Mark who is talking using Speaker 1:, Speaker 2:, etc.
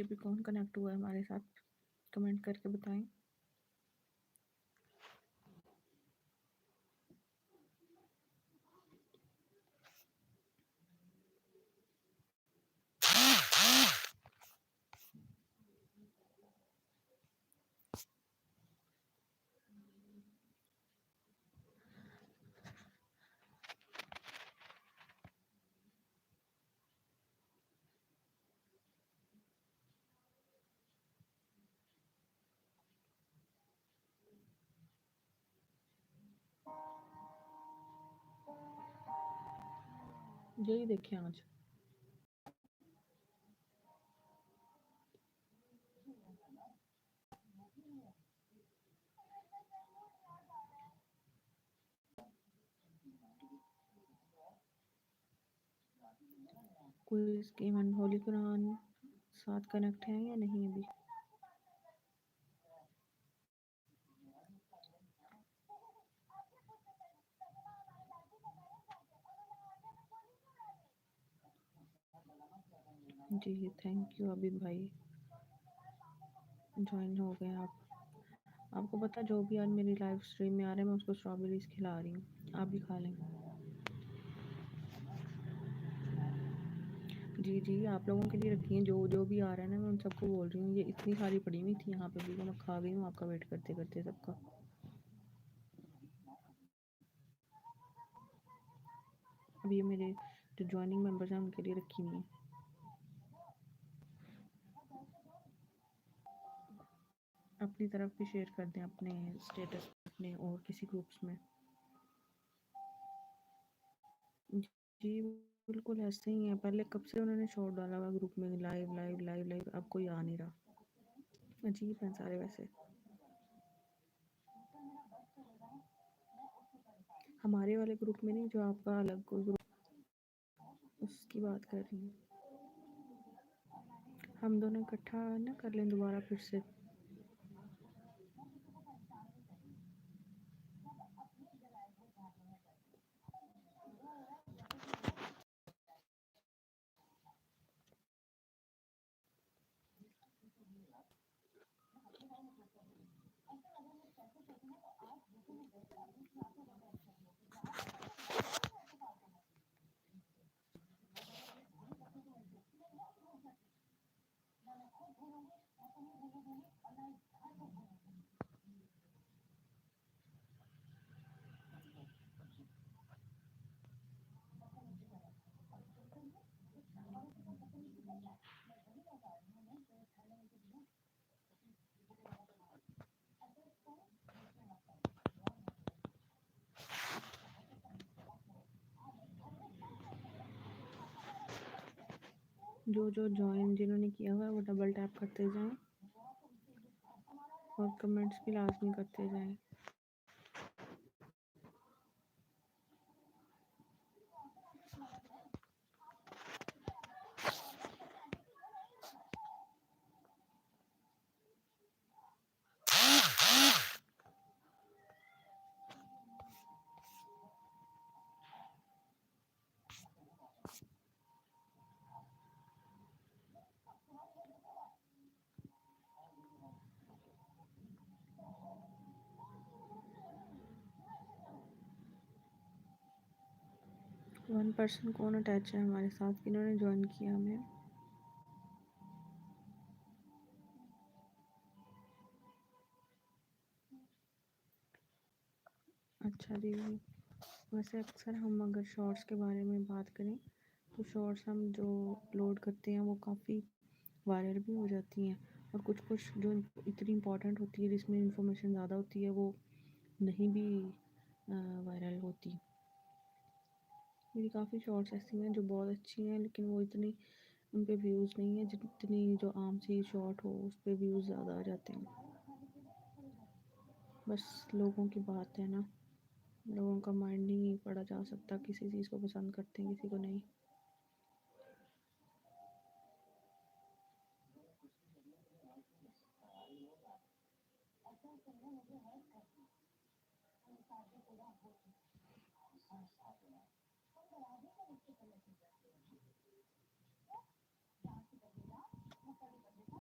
Speaker 1: अभी कौन कनेक्ट हुआ है हमारे साथ, कमेंट करके बताएं। यही देखें आज। क्विज गेम होली कुरान साथ कनेक्ट है या नहीं अभी? जी थैंक यू अभी भाई, ज्वाइन हो गए आप। आपको पता जो भी आज मेरी लाइव स्ट्रीम में आ रहा है मैं उसको स्ट्रॉबेरीज खिला रही हूँ, आप भी खा लें। जी जी आप लोगों के लिए रखी हैं, जो जो भी आ रहा है ना मैं उन सबको बोल रही हूँ। ये इतनी सारी पड़ी हुई थी यहाँ पे भी, तो मैं खा गई हूँ आपका वेट करते करते सबका। अब ये मेरे जो ज्वाइनिंग मेंबर्स हैं उनके लिए रखी हुई है। अपनी तरफ भी शेयर कर दें अपने स्टेटस अपने और किसी ग्रुप्स में। जी बिल्कुल ऐसे ही है, पहले कब से उन्होंने शॉर्ट डाला हुआ ग्रुप में, लाइव लाइव लाइव लाइव, अब कोई आ नहीं रहा। अजीब है सारे वैसे। हमारे वाले ग्रुप में नहीं, जो आपका अलग कोई ग्रुप, उसकी बात कर रही हूँ। हम दोनों इकट्ठा ना कर लें दोबारा फिर से। जो जो ज्वाइन जिन्होंने किया हुआ है वो डबल टैप करते जाएं और कमेंट्स भी लाजमी करते जाएं। वन पर्सन कौन अटैच है हमारे साथ, किन्होंने ज्वाइन किया हमें? अच्छा जी। वैसे अक्सर हम अगर शॉर्ट्स के बारे में बात करें तो शॉर्ट्स हम जो अपलोड करते हैं वो काफ़ी वायरल भी हो जाती हैं, और कुछ कुछ जो इतनी इम्पोर्टेंट होती है जिसमें इंफॉर्मेशन ज़्यादा होती है वो नहीं भी वायरल होती। मेरी काफ़ी शॉर्ट्स ऐसी हैं जो बहुत अच्छी हैं लेकिन वो इतनी उन पे व्यूज़ नहीं है जितनी जो आम सी शॉर्ट हो उस पर व्यूज़ ज़्यादा आ जाते हैं। बस लोगों की बात है ना, लोगों का माइंड नहीं पढ़ा जा सकता, किसी चीज़ को पसंद करते हैं किसी को नहीं।